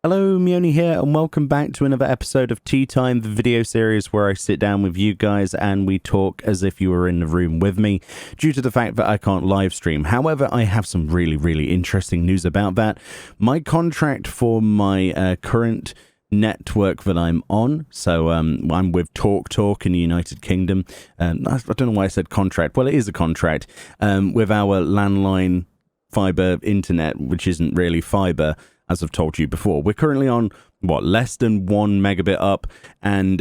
Hello, Meoni here, and welcome back to another episode of Tea Time, the video series where I sit down with you guys and we talk as if you were in the room with me, due to the fact that I can't live stream. However, I have some really interesting news about that. My contract for my current network that I'm on, so I'm with TalkTalk in the United Kingdom. I don't know why I said contract. Well, it is a contract with our landline fiber internet, which isn't really fiber. As I've told you before, we're currently on, less than 1 megabit up and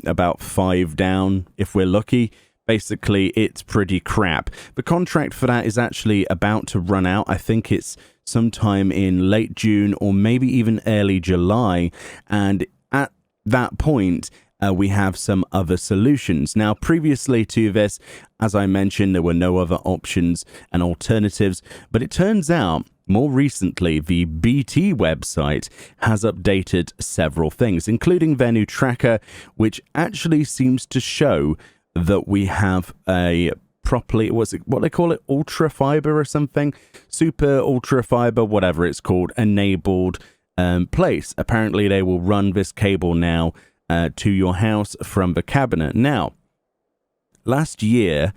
about 5 down if we're lucky. Basically, it's pretty crap. The contract for that is actually about to run out. I think it's sometime in late June or maybe even early July. And at that point, we have some other solutions. Now, previously to this, as I mentioned, there were no other options and alternatives. But it turns out, more recently, the BT website has updated several things, including their new tracker, which actually seems to show that we have a properly, what they call it, ultra fiber or something, super ultra fiber, whatever it's called, enabled place. Apparently, they will run this cable now to your house from the cabinet. Now, last year,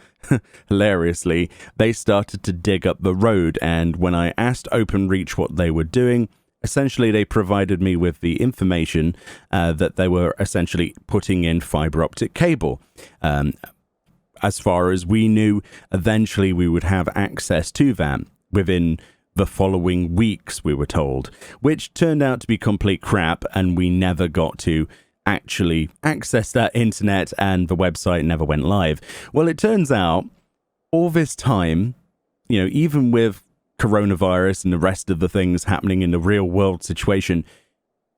hilariously, they started to dig up the road, and when I asked OpenReach what they were doing, essentially they provided me with the information that they were essentially putting in fiber optic cable. As far as we knew, eventually we would have access to that within the following weeks, we were told, which turned out to be complete crap, and we never got to actually access that internet, and the website never went live. Well, it turns out all this time, even with coronavirus and the rest of the things happening in the real world situation,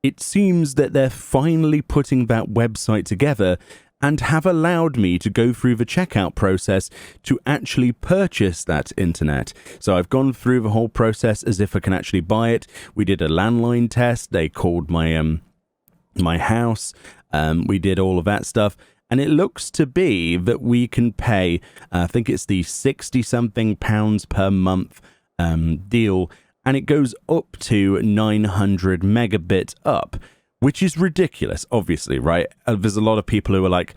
it seems that they're finally putting that website together and have allowed me to go through the checkout process to actually purchase that internet. So I've gone through the whole process as if I can actually buy it. We did a landline test. They called my house. We did all of that stuff. And it looks to be that we can pay, I think it's the 60 something pounds per month deal. And it goes up to 900 megabit up, which is ridiculous, obviously, right? There's a lot of people who are like,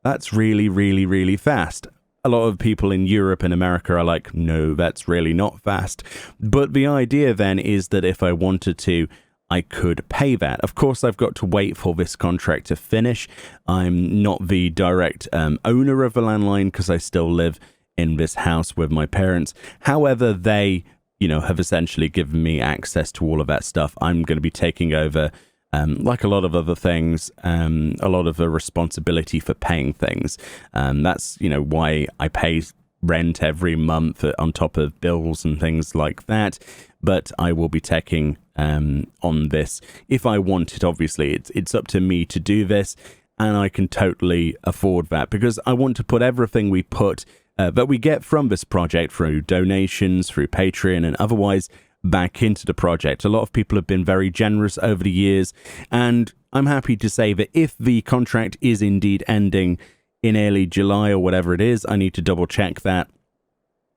that's really fast. A lot of people in Europe and America are like, no, that's really not fast. But the idea then is that if I wanted to, I could pay that. Of course, I've got to wait for this contract to finish. I'm not the direct owner of the landline because I still live in this house with my parents. However, they, have essentially given me access to all of that stuff. I'm going to be taking over, like a lot of other things, a lot of the responsibility for paying things. That's, why I pay rent every month on top of bills and things like that. But I will be taking on this if I want it. Obviously, it's up to me to do this, and I can totally afford that because I want to put everything we put that we get from this project through donations, through Patreon, and otherwise back into the project. A lot of people have been very generous over the years, and I'm happy to say that if the contract is indeed ending in early July or whatever it is, I need to double check that.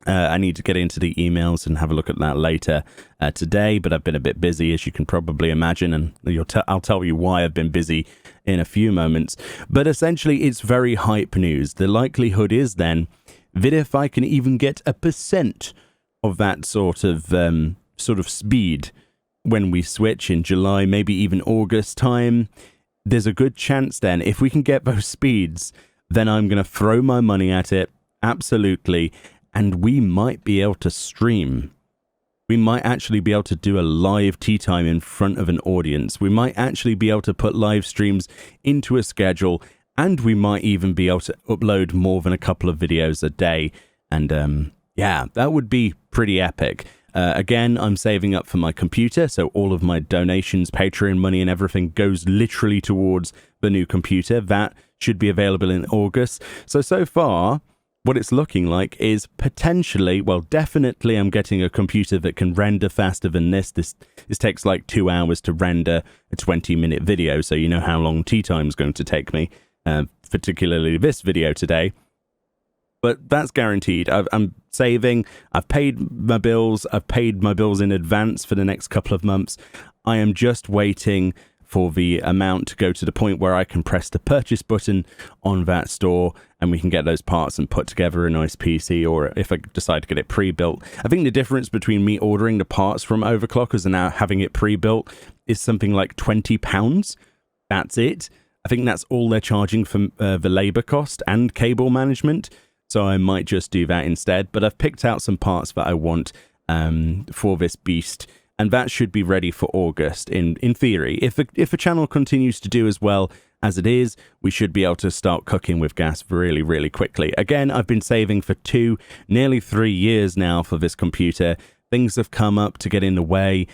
I need to get into the emails and have a look at that later today, but I've been a bit busy, as you can probably imagine, and I'll tell you why I've been busy in a few moments. But essentially, it's very hype news. The likelihood is then that if I can even get 1% of that sort of speed when we switch in July, maybe even August time, there's a good chance then, if we can get those speeds, then I'm going to throw my money at it, absolutely. And we might be able to stream. We might actually be able to do a live tea time in front of an audience. We might actually be able to put live streams into a schedule, and we might even be able to upload more than a couple of videos a day. And that would be pretty epic. Again, I'm saving up for my computer, so all of my donations, Patreon money and everything goes literally towards the new computer. That should be available in August. So far, what it's looking like is potentially, definitely I'm getting a computer that can render faster than this. This takes like 2 hours to render a 20-minute video, so you know how long tea time is going to take me, particularly this video today. But that's guaranteed. I'm saving. I've paid my bills. I've paid my bills in advance for the next couple of months. I am just waiting for the amount to go to the point where I can press the purchase button on that store and we can get those parts and put together a nice PC, or if I decide to get it pre-built. I think the difference between me ordering the parts from Overclockers and now having it pre-built is something like £20. That's it. I think that's all they're charging for the labor cost and cable management. So I might just do that instead. But I've picked out some parts that I want for this beast, and that should be ready for August in theory. If a channel continues to do as well as it is, we should be able to start cooking with gas really, really quickly. Again, I've been saving for nearly 3 years now for this computer. Things have come up to get in the way.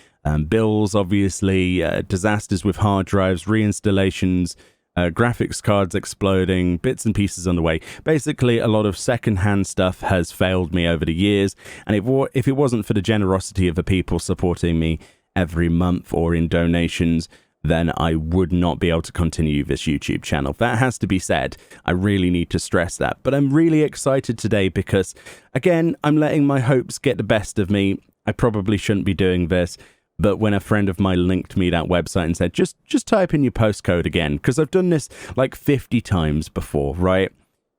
Bills, obviously, disasters with hard drives, reinstallations, graphics cards exploding, bits and pieces on the way. Basically, a lot of secondhand stuff has failed me over the years, and if it wasn't for the generosity of the people supporting me every month or in donations, then I would not be able to continue this YouTube channel. That has to be said. I really need to stress that. But I'm really excited today because, again, I'm letting my hopes get the best of me. I probably shouldn't be doing this. But when a friend of mine linked me that website and said, just type in your postcode again, because I've done this like 50 times before, right?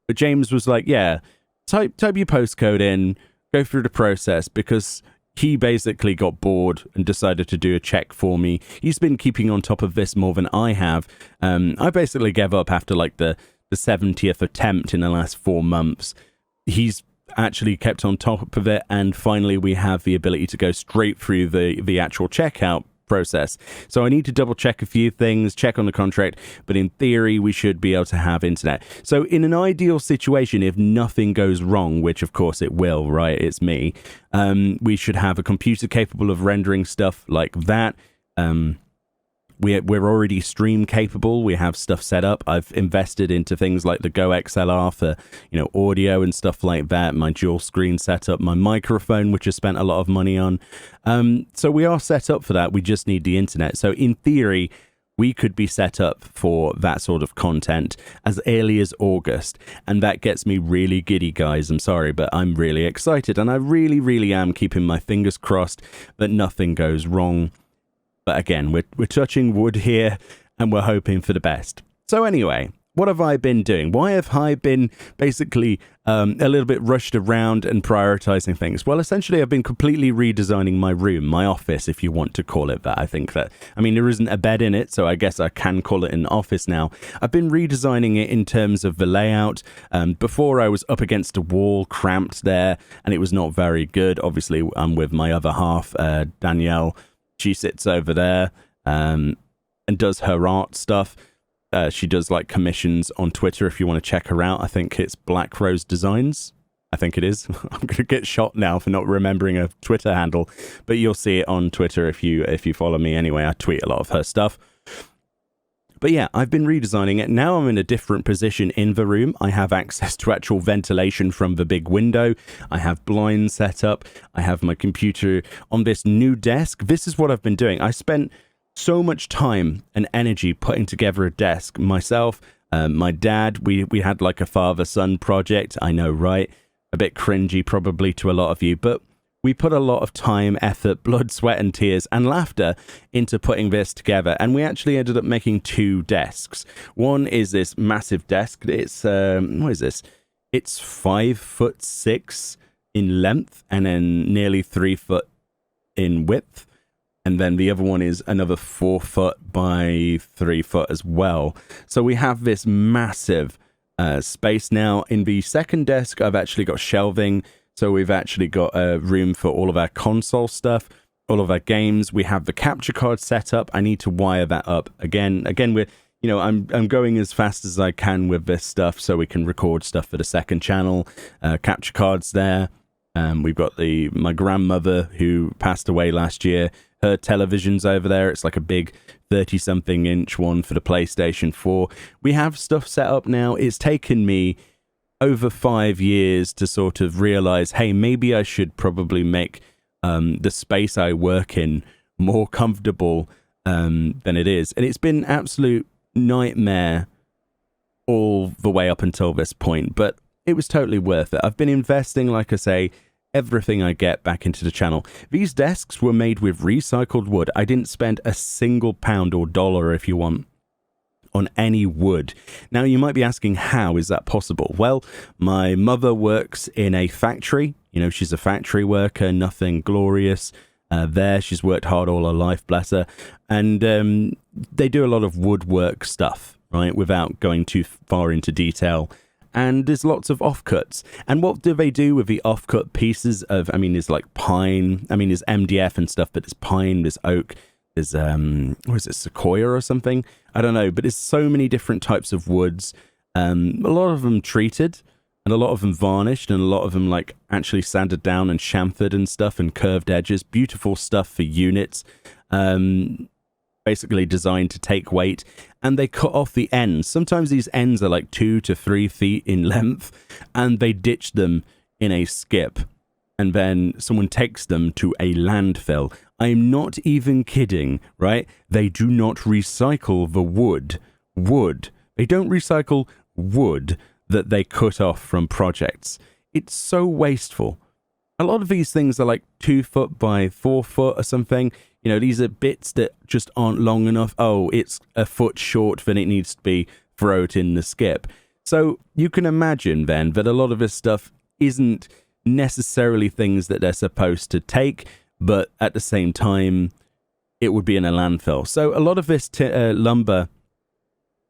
But James was like, yeah, type your postcode in, go through the process, because he basically got bored and decided to do a check for me. He's been keeping on top of this more than I have. I basically gave up after like the 70th attempt in the last 4 months. He's actually kept on top of it, and finally we have the ability to go straight through the actual checkout process. So I need to double check a few things, check on the contract, but in theory we should be able to have internet. So in an ideal situation, if nothing goes wrong, which of course it will, right? It's me. We should have a computer capable of rendering stuff like that. We're already stream capable. We have stuff set up. I've invested into things like the Go XLR for, audio and stuff like that. My dual screen setup, my microphone, which I spent a lot of money on. So we are set up for that. We just need the internet. So in theory, we could be set up for that sort of content as early as August. And that gets me really giddy, guys. I'm sorry, but I'm really excited. And I really, really am keeping my fingers crossed that nothing goes wrong. But again, we're touching wood here, and we're hoping for the best. So anyway, what have I been doing? Why have I been basically a little bit rushed around and prioritizing things? Well, essentially, I've been completely redesigning my room, my office, if you want to call it that. There isn't a bed in it, so I guess I can call it an office now. I've been redesigning it in terms of the layout. Before, I was up against a wall, cramped there, and it was not very good. Obviously, I'm with my other half, Danielle. She sits over there and does her art stuff. She does like commissions on Twitter if you want to check her out. I think it's Black Rose Designs. I think it is. I'm going to get shot now for not remembering a Twitter handle, but you'll see it on Twitter if you follow me. Anyway, I tweet a lot of her stuff. But yeah, I've been redesigning it. Now I'm in a different position in the room. I have access to actual ventilation from the big window. I have blinds set up. I have my computer on this new desk. This is what I've been doing. I spent so much time and energy putting together a desk. Myself, my dad, we had like a father-son project. I know, right? A bit cringy probably to a lot of you, but we put a lot of time, effort, blood, sweat, and tears, and laughter into putting this together. And we actually ended up making 2 desks. One is this massive desk. It's, what is this? It's 5'6" in length and then nearly 3 foot in width. And then the other one is another 4 foot by 3 foot as well. So we have this massive space now. In the second desk, I've actually got shelving. So we've actually got a room for all of our console stuff, all of our games. We have the capture card set up. I need to wire that up again. We're, I'm going as fast as I can with this stuff so we can record stuff for the second channel. Capture cards there. We've got my grandmother who passed away last year. Her television's over there. It's like a big 30-something inch one for the PlayStation 4. We have stuff set up now. It's taken me over 5 years to sort of realize, hey, maybe I should probably make the space I work in more comfortable than it is. And it's been absolute nightmare all the way up until this point, but it was totally worth it. I've been investing, like I say, everything I get back into the channel. These desks were made with recycled wood. I didn't spend a single pound or dollar, if you want, on any wood. Now, you might be asking, how is that possible? Well, my mother works in a factory. You know, she's a factory worker, nothing glorious there. She's worked hard all her life, bless her. And they do a lot of woodwork stuff, right, without going too far into detail. And there's lots of offcuts. And what do they do with the offcut pieces of, I mean, there's like pine, I mean, there's MDF and stuff, but there's pine, there's oak, there's, what is it, sequoia or something? I don't know, but there's so many different types of woods. A lot of them treated, and a lot of them varnished, and a lot of them like actually sanded down and chamfered and stuff, and curved edges. Beautiful stuff for units. Basically designed to take weight, and they cut off the ends. Sometimes these ends are like 2 to 3 feet in length, and they ditch them in a skip, and then someone takes them to a landfill. I'm not even kidding, right? They do not recycle the wood. They don't recycle wood that they cut off from projects. It's so wasteful. A lot of these things are like 2 foot by 4 foot or something. You know, these are bits that just aren't long enough. Oh, it's a foot short than it needs to be, throw it in the skip. So you can imagine then that a lot of this stuff isn't necessarily things that they're supposed to take, but at the same time, it would be in a landfill. So a lot of this lumber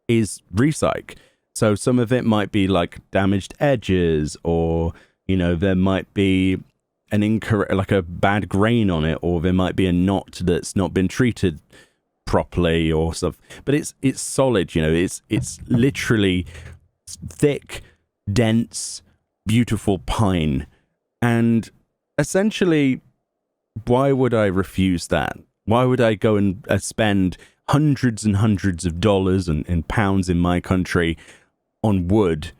is recycled. So some of it might be like damaged edges, or, you know, there might be an incorrect, like a bad grain on it, or there might be a knot that's not been treated properly or stuff. But it's solid, you know, it's literally thick, dense, beautiful pine. And essentially, why would I refuse that? Why would I go and spend hundreds and hundreds of dollars and pounds in my country on wood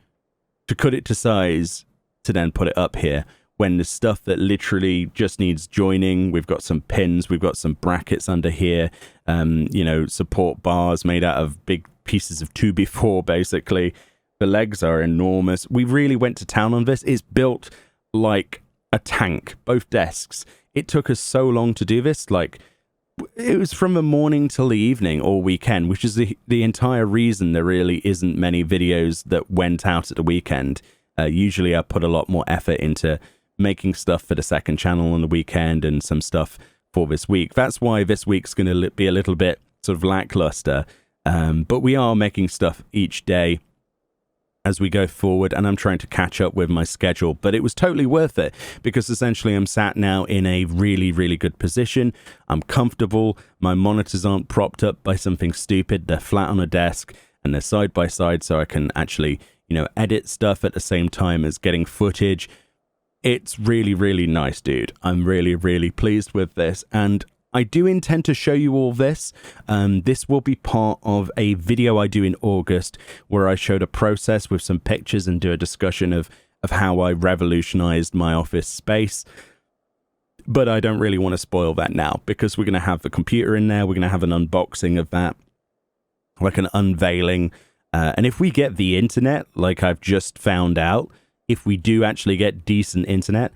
to cut it to size to then put it up here, when the stuff that literally just needs joining? We've got some pins, we've got some brackets under here, you know, support bars made out of big pieces of 2x4, basically. The legs are enormous. We really went to town on this. It's built like a tank, both desks. It took us so long to do this. Like, it was from the morning till the evening all weekend, which is the entire reason there really isn't many videos that went out at the weekend. Usually I put a lot more effort into making stuff for the second channel on the weekend and some stuff for this week. That's why this week's going to be a little bit sort of lackluster. But we are making stuff each day as we go forward, and I'm trying to catch up with my schedule. But it was totally worth it, because essentially I'm sat now in a really, really good position. I'm comfortable. My monitors aren't propped up by something stupid. They're flat on a desk, and they're side by side, so I can actually, you know, edit stuff at the same time as getting footage. It's really, really nice, dude. I'm really, really pleased with this, and I do intend to show you all this. This will be part of a video I do in August, where I showed a process with some pictures and do a discussion of how I revolutionized my office space. But I don't really want to spoil that now, because we're going to have the computer in there. We're going to have an unboxing of that, like an unveiling. And if we get the internet, like I've just found out, if we do actually get decent internet,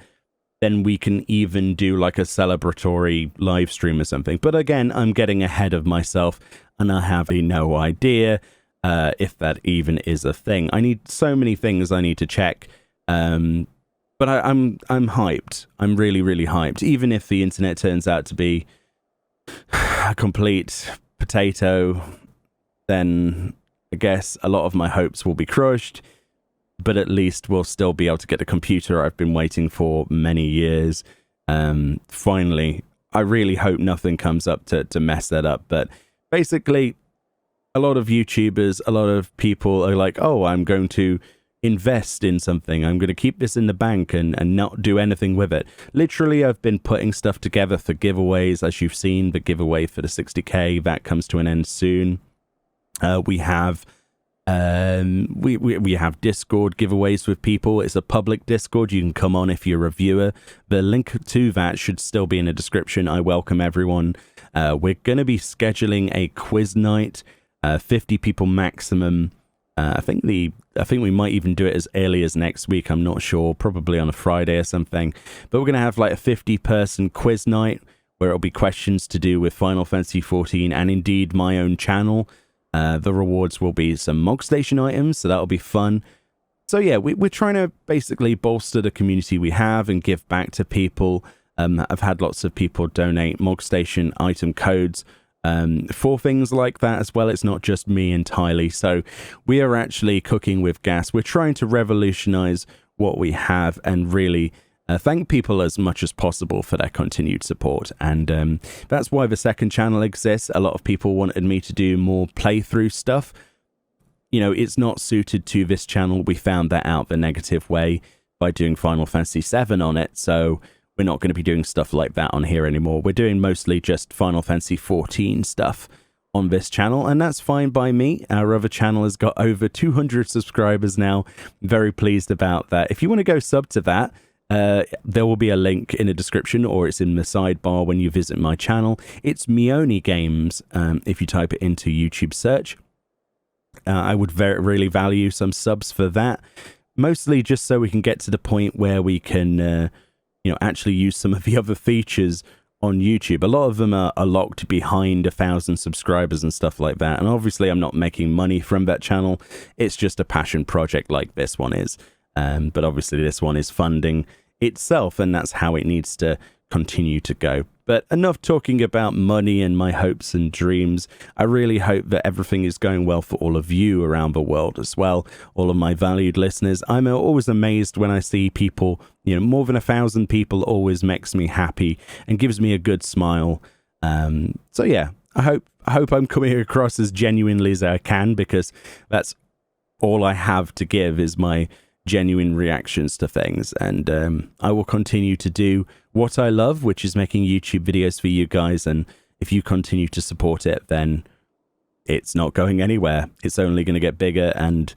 then we can even do like a celebratory live stream or something. But again, I'm getting ahead of myself, and I have no idea if that even is a thing. I need so many things I need to check. But I'm hyped. I'm really, really hyped. Even if the internet turns out to be a complete potato, then I guess a lot of my hopes will be crushed. But at least we'll still be able to get the computer I've been waiting for many years. Finally, I really hope nothing comes up to mess that up. But basically, a lot of YouTubers, a lot of people are like, oh, I'm going to invest in something. I'm going to keep this in the bank and not do anything with it. Literally, I've been putting stuff together for giveaways. As you've seen, the giveaway for the 60k, that comes to an end soon. We have Discord giveaways with people. It's a public Discord. You can come on if you're a viewer. The link to that should still be in the description. I welcome everyone. We're going to be scheduling a quiz night, 50 people maximum, I think we might even do it as early as next week. I'm not sure, probably on a Friday or something. But we're going to have like a 50-person quiz night where it'll be questions to do with Final Fantasy XIV and indeed my own channel. The rewards will be some Mog Station items, so that'll be fun. So yeah, we're trying to basically bolster the community we have and give back to people. I've had lots of people donate Mog Station item codes for things like that as well. It's not just me entirely. So we are actually cooking with gas. We're trying to revolutionize what we have and really thank people as much as possible for their continued support. And that's why the second channel exists. A lot of people wanted me to do more playthrough stuff. You know, it's not suited to this channel. We found that out the negative way by doing Final Fantasy VII on it. So we're not going to be doing stuff like that on here anymore. We're doing mostly just Final Fantasy XIV stuff on this channel, and that's fine by me. Our other channel has got over 200 subscribers now. Very pleased about that. If you want to go sub to that, there will be a link in the description, or it's in the sidebar when you visit my channel. It's Meoni Games, if you type it into YouTube search. I would really value some subs for that, mostly just so we can get to the point where we can actually use some of the other features on YouTube. A lot of them are locked behind 1,000 subscribers and stuff like that. And obviously I'm not making money from that channel. It's just a passion project like this one is. But obviously this one is funding itself, and that's how it needs to continue to go. But enough talking about money and my hopes and dreams. I really hope that everything is going well for all of you around the world as well, all of my valued listeners. I'm always amazed when I see people, more than 1,000 people always makes me happy and gives me a good smile. So yeah, I hope I'm coming across as genuinely as I can, because that's all I have to give is my genuine reactions to things. And I will continue to do what I love, which is making YouTube videos for you guys. And if you continue to support it, then it's not going anywhere. It's only going to get bigger. And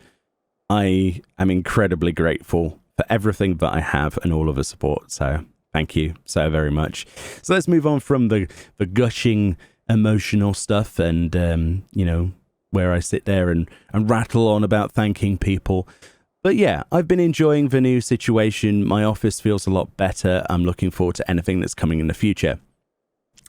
I am incredibly grateful for everything that I have and all of the support. So thank you so very much. So let's move on from the gushing emotional stuff and, where I sit there and rattle on about thanking people. But yeah, I've been enjoying the new situation. My office feels a lot better. I'm looking forward to anything that's coming in the future.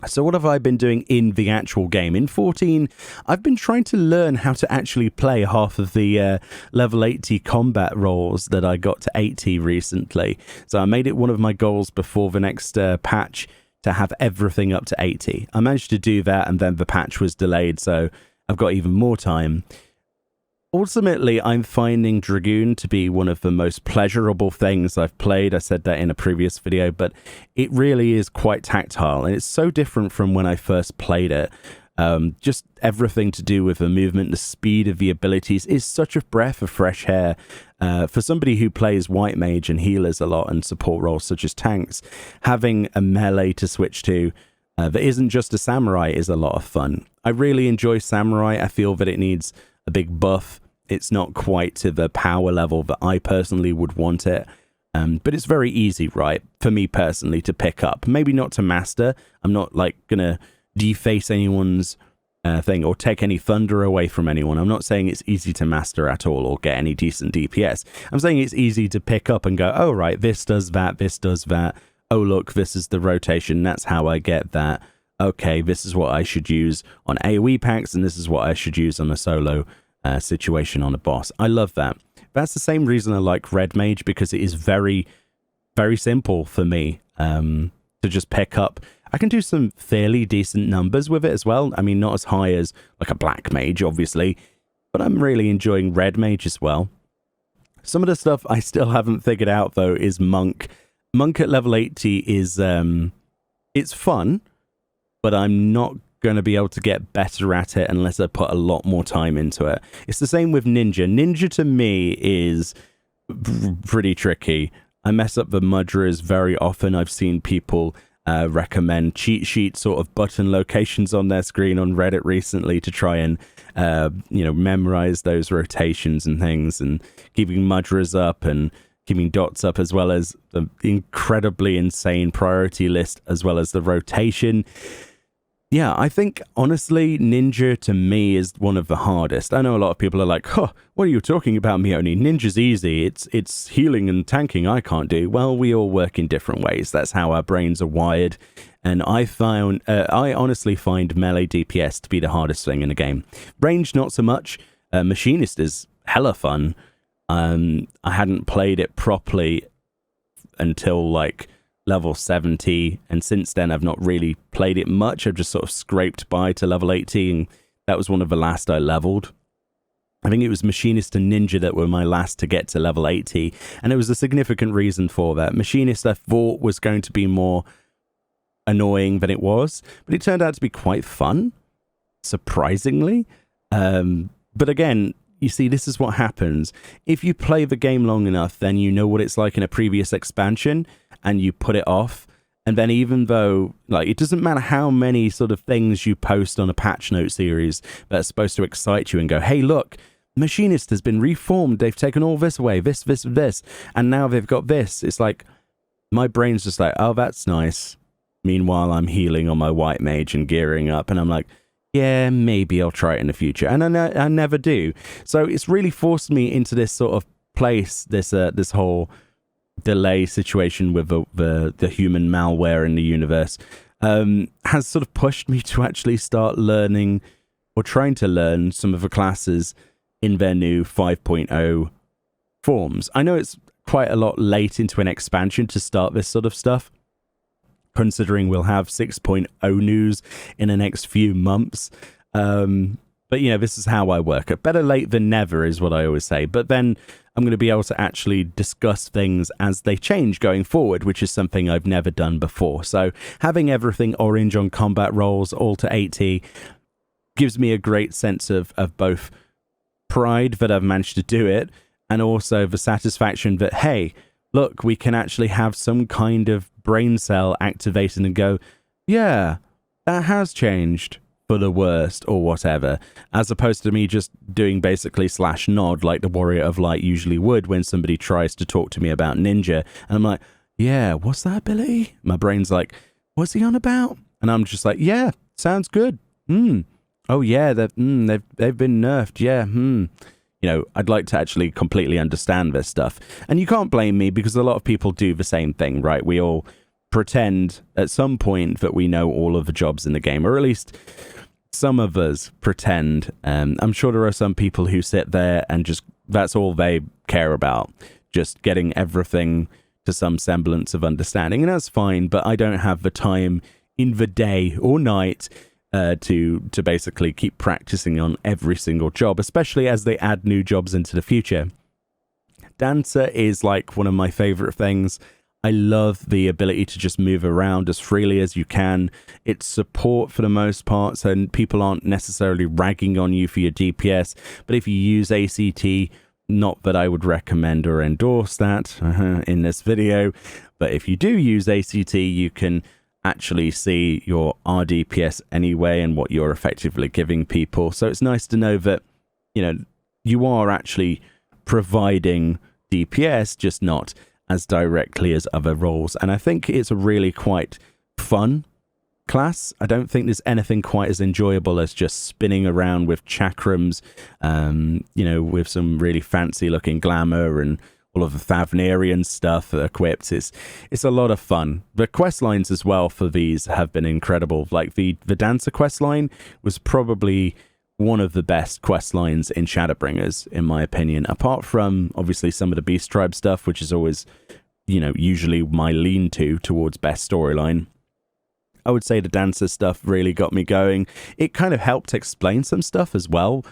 So what have I been doing in the actual game? In 14, I've been trying to learn how to actually play half of the level 80 combat roles that I got to 80 recently. So I made it one of my goals before the next patch to have everything up to 80. I managed to do that, and then the patch was delayed, so I've got even more time. Ultimately, I'm finding Dragoon to be one of the most pleasurable things I've played. I said that in a previous video, but it really is quite tactile, and it's so different from when I first played it. Just everything to do with the movement, the speed of the abilities is such a breath of fresh air. For somebody who plays White Mage and healers a lot and support roles such as tanks, having a melee to switch to that isn't just a samurai is a lot of fun. I really enjoy samurai. I feel that it needs a big buff. It's not quite to the power level that I personally would want it, but it's very easy, right, for me personally to pick up. Maybe not to master. I'm not gonna deface anyone's thing or take any thunder away from anyone. I'm not saying it's easy to master at all or get any decent DPS. I'm saying it's easy to pick up and go, oh right, this does that, this does that. Oh look, this is the rotation, that's how I get that. Okay, this is what I should use on AoE packs, and this is what I should use on a solo situation on a boss. I love that. That's the same reason I like Red Mage, because it is very, very simple for me to just pick up. I can do some fairly decent numbers with it as well. I mean, not as high as like a Black Mage, obviously, but I'm really enjoying Red Mage as well. Some of the stuff I still haven't figured out, though, is Monk. Monk at level 80 is, it's fun, but I'm not going to be able to get better at it unless I put a lot more time into it. It's the same with Ninja. Ninja to me is pretty tricky. I mess up the mudras very often. I've seen people recommend cheat sheet sort of button locations on their screen on Reddit recently to try and memorize those rotations and things, and keeping mudras up and keeping dots up, as well as the incredibly insane priority list, as well as the rotation. Yeah, I think, honestly, Ninja to me is one of the hardest. I know a lot of people are like, huh, what are you talking about, Meoni? Ninja's easy. It's healing and tanking I can't do. Well, we all work in different ways. That's how our brains are wired. And I honestly find melee DPS to be the hardest thing in the game. Range, not so much. Machinist is hella fun. I hadn't played it properly until like level 70, and since then I've not really played it much. I've just sort of scraped by to level 80, and that was one of the last I leveled. I think it was Machinist and Ninja that were my last to get to level 80, and it was a significant reason for that. Machinist I thought was going to be more annoying than it was, but it turned out to be quite fun, surprisingly. But again, you see, this is what happens. If you play the game long enough, then you know what it's like in a previous expansion, and you put it off. And then even though, like, it doesn't matter how many sort of things you post on a patch note series that's supposed to excite you and go, hey, look, Machinist has been reformed. They've taken all this away, this, and now they've got this. It's like, my brain's just like, oh, that's nice. Meanwhile, I'm healing on my white mage and gearing up, and I'm like, yeah, maybe I'll try it in the future. And I never do. So it's really forced me into this sort of place, this whole delay situation with the human malware in the universe, has sort of pushed me to actually start learning, or trying to learn, some of the classes in their new 5.0 forms. I know it's quite a lot late into an expansion to start this sort of stuff, considering we'll have 6.0 news in the next few months. But, you know, this is how I work. Better late than never is what I always say. But then I'm going to be able to actually discuss things as they change going forward, which is something I've never done before. So having everything orange on combat rolls, all to 80, gives me a great sense of both pride that I've managed to do it, and also the satisfaction that, hey, look, we can actually have some kind of brain cell activated and go, yeah, that has changed for the worst or whatever, as opposed to me just doing basically /nod like the Warrior of Light usually would when somebody tries to talk to me about Ninja. And I'm like, yeah, what's that ability? My brain's like, what's he on about? And I'm just like, yeah, sounds good. Oh yeah, they've been nerfed. Yeah. You know, I'd like to actually completely understand this stuff. And you can't blame me, because a lot of people do the same thing, right? We all pretend at some point that we know all of the jobs in the game, or at least some of us pretend. I'm sure there are some people who sit there and just, that's all they care about, just getting everything to some semblance of understanding. And that's fine, but I don't have the time in the day or night to basically keep practicing on every single job, especially as they add new jobs into the future. Dancer is like one of my favorite things. I love the ability to just move around as freely as you can. It's support for the most part, so people aren't necessarily ragging on you for your DPS. But if you use ACT, not that I would recommend or endorse that in this video, but if you do use ACT, you can actually see your RDPS anyway and what you're effectively giving people. So it's nice to know that, you know, you are actually providing DPS, just not as directly as other roles. And I think it's a really quite fun class. I don't think there's anything quite as enjoyable as just spinning around with chakrams, you know, with some really fancy looking glamour and all of the Thavnerian stuff equipped. It's a lot of fun. The quest lines as well for these have been incredible. Like the Dancer quest line was probably one of the best quest lines in Shadowbringers, in my opinion, apart from obviously some of the Beast Tribe stuff, which is always, you know, usually my lean towards best storyline. I would say the Dancer stuff really got me going. It kind of helped explain some stuff as well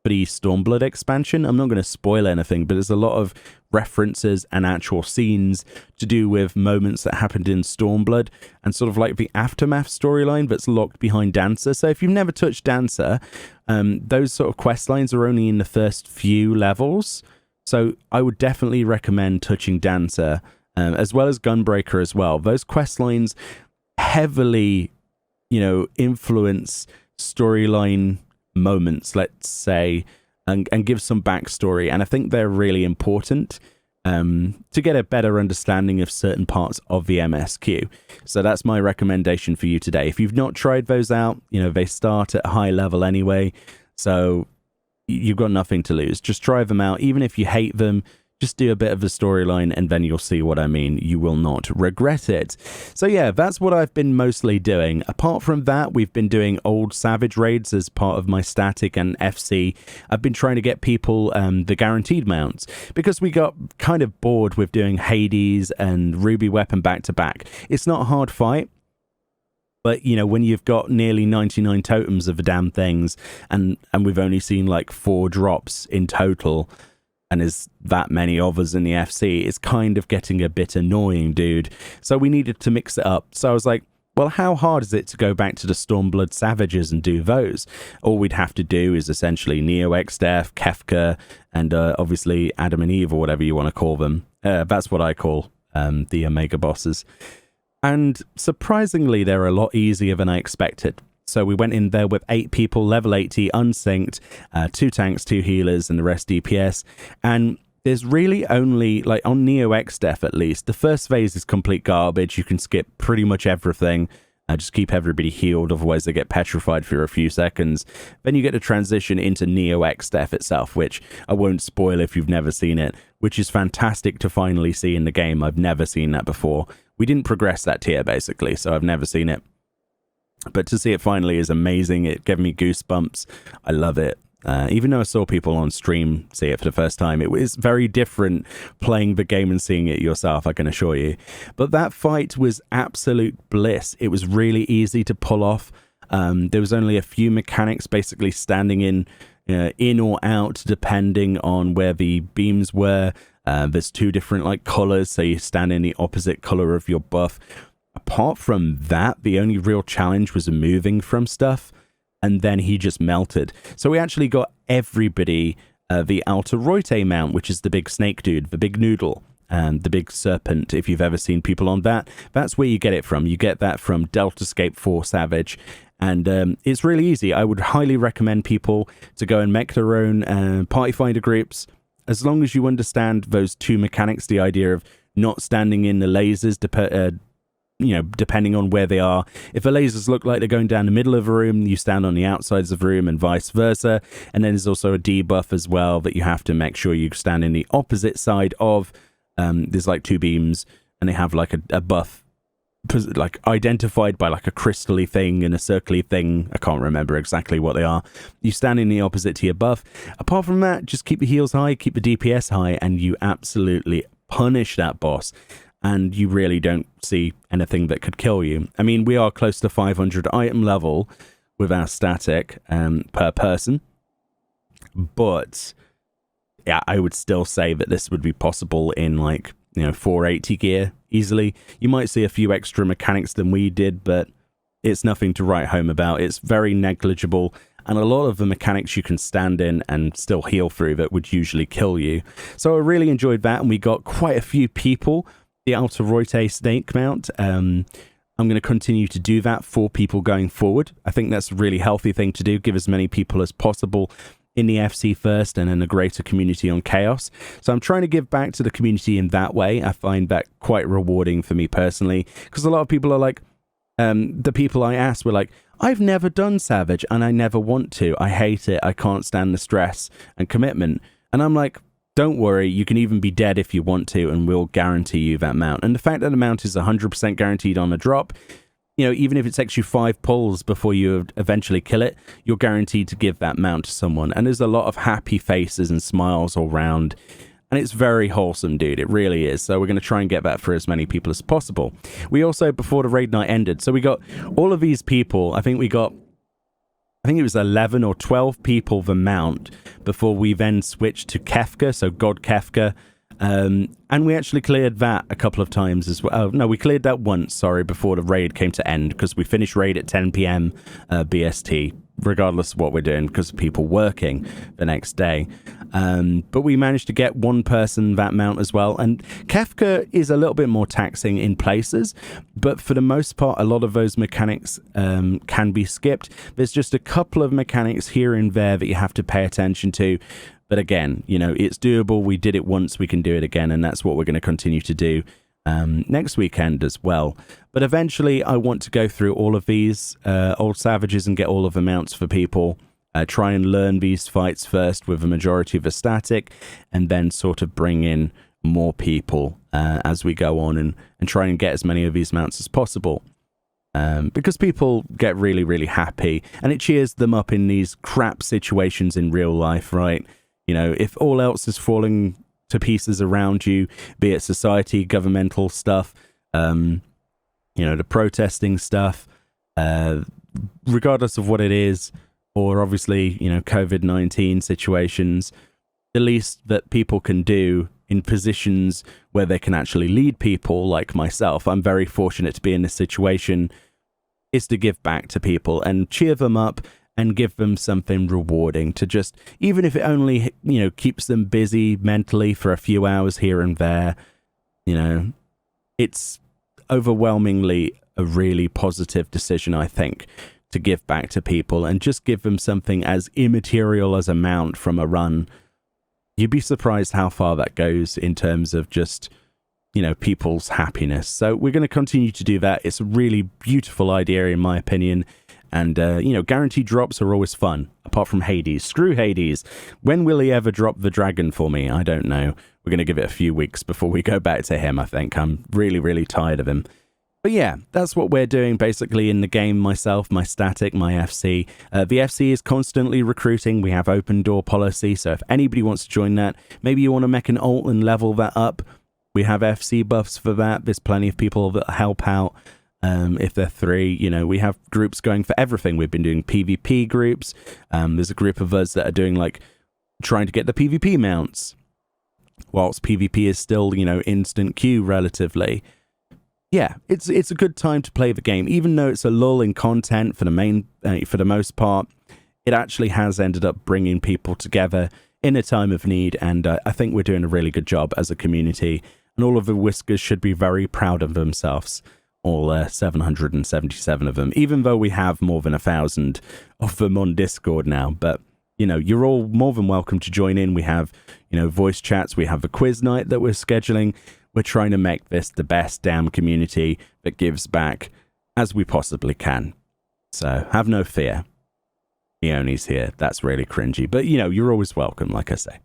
for the Stormblood expansion. I'm not going to spoil anything, but there's a lot of references and actual scenes to do with moments that happened in Stormblood and sort of like the aftermath storyline that's locked behind Dancer. So if you've never touched Dancer, those sort of quest lines are only in the first few levels. So I would definitely recommend touching Dancer, as well as Gunbreaker as well. Those quest lines heavily, you know, influence storyline moments, let's say, and give some backstory. And I think they're really important. to get a better understanding of certain parts of the MSQ. So that's my recommendation for you today. If you've not tried those out, they start at high level anyway, so you've got nothing to lose. Just try them out. Even if you hate them, just do a bit of a storyline and then you'll see what I mean. You will not regret it. So yeah, that's what I've been mostly doing. Apart from that, we've been doing old Savage raids as part of my static and FC. I've been trying to get people the guaranteed mounts because we got kind of bored with doing Hades and Ruby Weapon back to back. It's not a hard fight. But, when you've got nearly 99 totems of the damn things and we've only seen like 4 drops in total, and there's that many of us in the FC, it's kind of getting a bit annoying, dude. So we needed to mix it up. So I was like, well, how hard is it to go back to the Stormblood Savages and do those? All we'd have to do is essentially Neo X-Death, Kefka, and obviously Adam and Eve, or whatever you want to call them. That's what I call the Omega bosses. And surprisingly, they're a lot easier than I expected. So we went in there with 8 people, level 80, unsynced, 2 tanks, 2 healers, and the rest DPS. And there's really only, like on Neo X-Death at least, the first phase is complete garbage. You can skip pretty much everything. Just keep everybody healed, otherwise they get petrified for a few seconds. Then you get to transition into Neo X-Death itself, which I won't spoil if you've never seen it, which is fantastic to finally see in the game. I've never seen that before. We didn't progress that tier, basically, so I've never seen it. But to see it finally is amazing. It gave me goosebumps. I love it. Even though I saw people on stream see it for the first time, it was very different playing the game and seeing it yourself, I can assure you. But that fight was absolute bliss. It was really easy to pull off. There was only a few mechanics basically standing in or out depending on where the beams were. There's 2 different colors, so you stand in the opposite color of your buff. Apart from that, the only real challenge was moving from stuff, and then he just melted. So we actually got everybody the Alta Roite mount, which is the big snake dude, the big noodle, and the big serpent. If you've ever seen people on that, that's where you get it from. You get that from Deltascape 4 Savage, and it's really easy. I would highly recommend people to go and make their own party finder groups, as long as you understand those 2 mechanics, the idea of not standing in the lasers, depending on where they are. If the lasers look like they're going down the middle of a room, you stand on the outsides of the room and vice versa. And then there's also a debuff as well that you have to make sure you stand in the opposite side of. There's 2 beams and they have a buff identified by a crystally thing and a circly thing. I can't remember exactly what they are. You stand in the opposite to your buff. Apart from that, just keep the heals high, keep the DPS high, and you absolutely punish that boss. And you really don't see anything that could kill you. I mean, we are close to 500 item level with our static per person. But yeah, I would still say that this would be possible in 480 gear easily. You might see a few extra mechanics than we did, but it's nothing to write home about. It's very negligible. And a lot of the mechanics you can stand in and still heal through that would usually kill you. So I really enjoyed that. And we got quite a few people the Alta Roite snake mount. I'm going to continue to do that for people going forward. I think that's a really healthy thing to do. Give as many people as possible in the FC first and in a greater community on Chaos. So I'm trying to give back to the community in that way. I find that quite rewarding for me personally, because a lot of people are the people I asked were I've never done Savage and I never want to. I hate it. I can't stand the stress and commitment. And I'm like, don't worry, you can even be dead if you want to, and we'll guarantee you that mount. And the fact that the mount is 100% guaranteed on a drop, even if it takes you 5 pulls before you eventually kill it, you're guaranteed to give that mount to someone. And there's a lot of happy faces and smiles all round. And it's very wholesome, dude. It really is. So we're going to try and get that for as many people as possible. We also, before the raid night ended, so we got all of these people. I think it was 11 or 12 people the mount before we then switched to Kefka, so God Kefka. And we actually cleared that a couple of times as well. Oh, no, we cleared that once, sorry, before the raid came to end, because we finished raid at 10 p.m. BST, regardless of what we're doing, because of people working the next day. But we managed to get one person that mount as well. And Kefka is a little bit more taxing in places, but for the most part, a lot of those mechanics can be skipped. There's just a couple of mechanics here and there that you have to pay attention to. But again, you know, it's doable. We did it once, we can do it again, and that's what we're going to continue to do next weekend as well. But eventually, I want to go through all of these Old Savages and get all of the mounts for people. Try and learn these fights first with a majority of a static, and then sort of bring in more people as we go on, and try and get as many of these mounts as possible. Because people get really, really happy, and it cheers them up in these crap situations in real life, right? You know, if all else is falling to pieces around you, be it society, governmental stuff, you know, the protesting stuff, regardless of what it is, or obviously, you know, COVID-19 situations, the least that people can do in positions where they can actually lead people like myself, I'm very fortunate to be in this situation, is to give back to people and cheer them up and give them something rewarding to just, even if it only, you know, keeps them busy mentally for a few hours here and there, you know, it's overwhelmingly a really positive decision, I think, to give back to people and just give them something as immaterial as a mount from a run. You'd be surprised how far that goes in terms of just, you know, people's happiness. So we're going to continue to do that. It's a really beautiful idea, in my opinion. And, you know, guaranteed drops are always fun, apart from Hades. Screw Hades. When will he ever drop the dragon for me? I don't know. We're going to give it a few weeks before we go back to him, I think. I'm really, really tired of him. But yeah, that's what we're doing basically in the game, myself, my static, my FC. The FC is constantly recruiting. We have open door policy, so if anybody wants to join that, maybe you want to make an alt and level that up, we have FC buffs for that. There's plenty of people that help out. If they're 3, you know, we have groups going for everything. We've been doing PvP groups. There's a group of us that are doing, like, trying to get the PvP mounts, whilst PvP is still, you know, instant queue relatively. Yeah, it's a good time to play the game, even though it's a lull in content for the most part. It actually has ended up bringing people together in a time of need, and I think we're doing a really good job as a community. And all of the Whiskers should be very proud of themselves. All 777 of them, even though we have more than 1,000 of them on Discord now. But, you know, you're all more than welcome to join in. We have, you know, voice chats. We have a quiz night that we're scheduling. We're trying to make this the best damn community that gives back as we possibly can. So have no fear. Meoni's here. That's really cringy. But, you know, you're always welcome, like I say.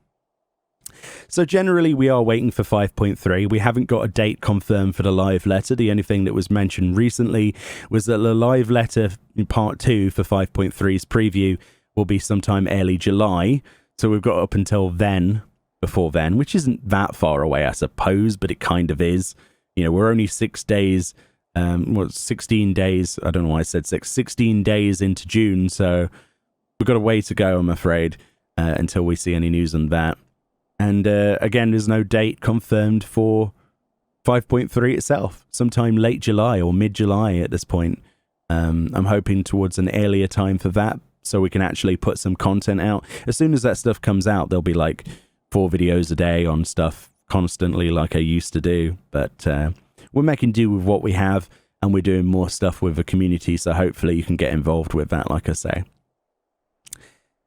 So generally, we are waiting for 5.3. We haven't got a date confirmed for the live letter. The only thing that was mentioned recently was that the live letter in part 2 for 5.3's preview will be sometime early July. So we've got up until then, before then, which isn't that far away, I suppose, but it kind of is. You know, we're only 6 days, 16 days. I don't know why I said 6. 16 days into June. So we've got a way to go, I'm afraid, until we see any news on that. And again, there's no date confirmed for 5.3 itself. Sometime late July or mid-July at this point. I'm hoping towards an earlier time for that, so we can actually put some content out. As soon as that stuff comes out, there'll be like 4 videos a day on stuff constantly like I used to do. But we're making do with what we have, and we're doing more stuff with the community, so hopefully you can get involved with that, like I say.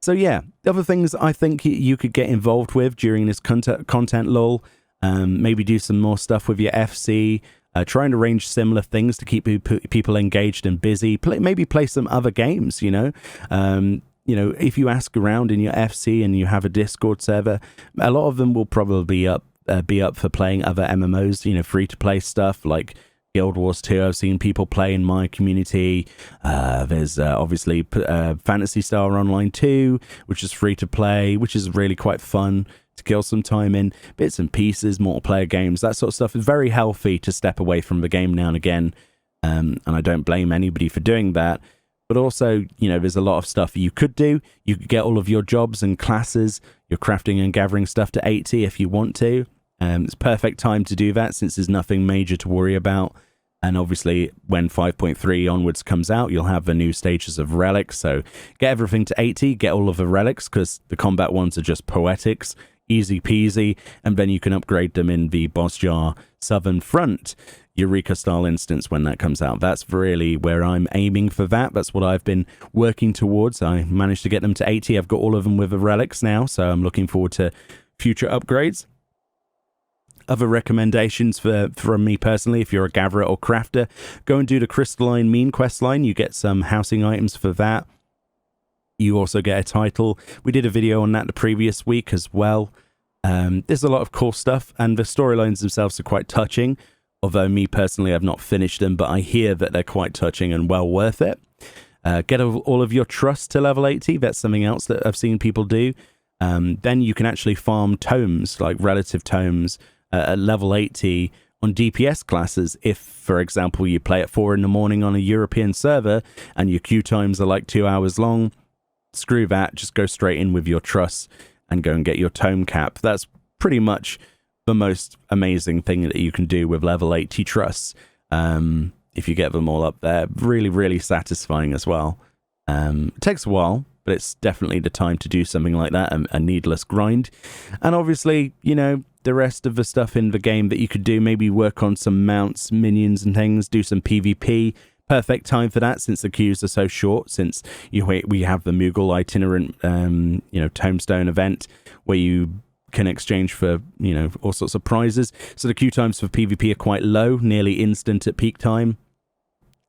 So yeah, the other things I think you could get involved with during this content lull, maybe do some more stuff with your FC, try and arrange similar things to keep people engaged and busy, maybe play some other games, you know. You know, if you ask around in your FC and you have a Discord server, a lot of them will probably be up for playing other MMOs, you know, free-to-play stuff like Guild Wars 2, I've seen people play in my community. There's obviously Phantasy Star Online 2, which is free to play, which is really quite fun to kill some time in. Bits and pieces, multiplayer games, that sort of stuff is very healthy to step away from the game now and again. And I don't blame anybody for doing that. But also, you know, there's a lot of stuff you could do. You could get all of your jobs and classes, your crafting and gathering stuff to 80 if you want to. It's perfect time to do that since there's nothing major to worry about. And obviously, when 5.3 onwards comes out, you'll have the new stages of relics. So get everything to 80, get all of the relics, because the combat ones are just poetics. easy peasy, and then you can upgrade them in the Boss Jar Southern Front Eureka style instance when that comes out. That's really where I'm aiming for that. That's what I've been working towards. I managed to get them to 80. I've got all of them with the relics now, so I'm looking forward to future upgrades. Other recommendations from me personally, if you're a gatherer or crafter, go and do the Crystalline Mean quest line. You get some housing items for that. You also get a title. We did a video on that the previous week as well. There's a lot of cool stuff, and the storylines themselves are quite touching. Although me personally, I've not finished them, but I hear that they're quite touching and well worth it. Get all of your trust to level 80. That's something else that I've seen people do. Then you can actually farm tomes, like relative tomes, at level 80 on DPS classes. If, for example, you play at 4 in the morning on a European server and your queue times are like 2 hours long, screw that. Just go straight in with your trust and go and get your tome cap. That's pretty much the most amazing thing that you can do with level 80 trusts. If you get them all up there, really, really satisfying as well. It takes a while, but it's definitely the time to do something like that, a needless grind. And obviously, you know, the rest of the stuff in the game that you could do, maybe work on some mounts, minions and things, do some PvP. Perfect time for that since the queues are so short, since we have the Moogle itinerant, tombstone event where you can exchange for, all sorts of prizes. So the queue times for PvP are quite low, nearly instant at peak time.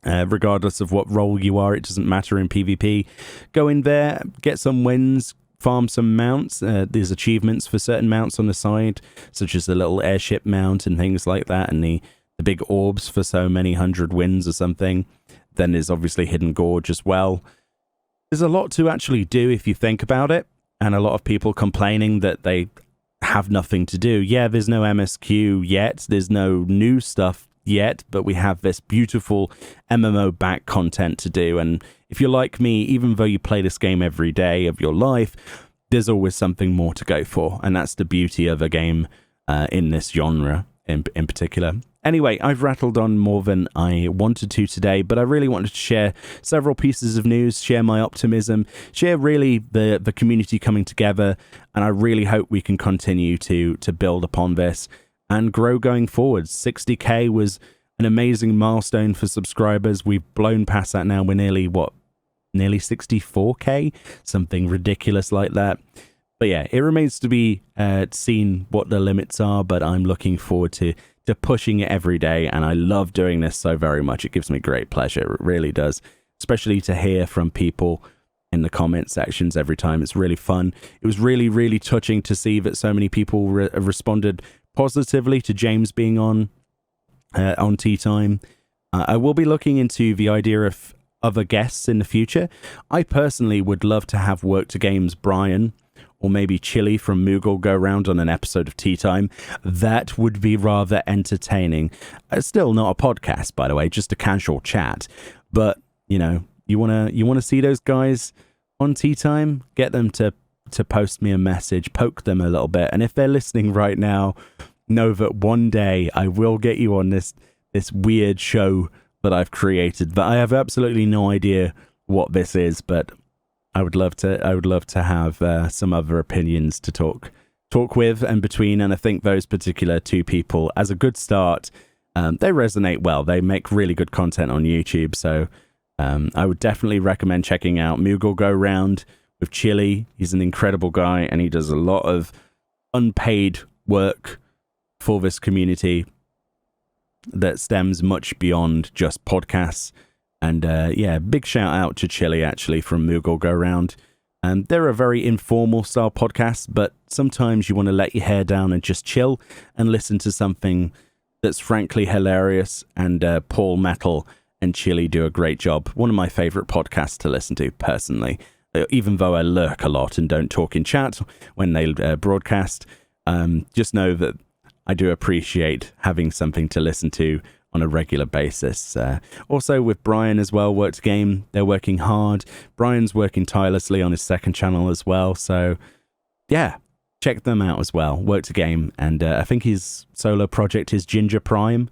Regardless of what role you are, it doesn't matter in PvP. Go in there, get some wins, farm some mounts. There's achievements for certain mounts on the side, such as the little airship mount and things like that, and the big orbs for so many 100 wins or something. Then there's obviously Hidden Gorge as well. There's a lot to actually do if you think about it, and a lot of people complaining that they have nothing to do. Yeah, there's no MSQ yet, there's no new stuff yet, but we have this beautiful MMO back content to do. And if you're like me, even though you play this game every day of your life, there's always something more to go for, and that's the beauty of a game in this genre in particular. Anyway, I've rattled on more than I wanted to today, but I really wanted to share several pieces of news, share my optimism, share really the community coming together, and I really hope we can continue to build upon this and grow going forward. 60k was an amazing milestone for subscribers. We've blown past that now. We're nearly 64k? Something ridiculous like that. But yeah, it remains to be seen what the limits are, but I'm looking forward to pushing it every day, and I love doing this so very much. It gives me great pleasure. It really does, especially to hear from people in the comment sections every time. It's really fun. It was really, really touching to see that so many people responded positively to James being on Tea Time. I will be looking into the idea of other guests in the future. I personally would love to have Work to Games Brian, or maybe Chili from Moogle go round on an episode of Tea Time. That would be rather entertaining. Still not a podcast, by the way, just a casual chat. But, you wanna see those guys on Tea Time? Get them to post me a message, poke them a little bit. And if they're listening right now, know that one day I will get you on this weird show that I've created. But I have absolutely no idea what this is, but I would love to have some other opinions to talk with and between, and I think those particular two people, as a good start, they resonate well. They make really good content on YouTube, so I would definitely recommend checking out Moogle Go Round with Chili. He's an incredible guy, and he does a lot of unpaid work for this community that stems much beyond just podcasts. And big shout out to Chili, actually, from Moogle Go Round. They're a very informal style podcast, but sometimes you want to let your hair down and just chill and listen to something that's frankly hilarious. And Paul Metal and Chili do a great job. One of my favorite podcasts to listen to, personally. Even though I lurk a lot and don't talk in chat when they broadcast, just know that I do appreciate having something to listen to on a regular basis. Also with Brian as well, Worked Game, they're working hard. Brian's working tirelessly on his second channel as well. So yeah, check them out as well. Worked Game, and I think his solo project is Ginger Prime.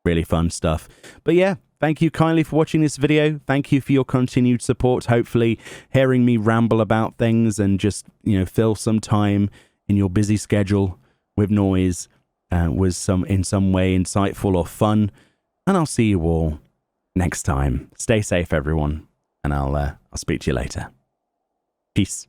Really fun stuff. But yeah, thank you kindly for watching this video. Thank you for your continued support. Hopefully hearing me ramble about things and just, fill some time in your busy schedule with noise was in some way insightful or fun. And I'll see you all next time. Stay safe, everyone, and I'll speak to you later. Peace.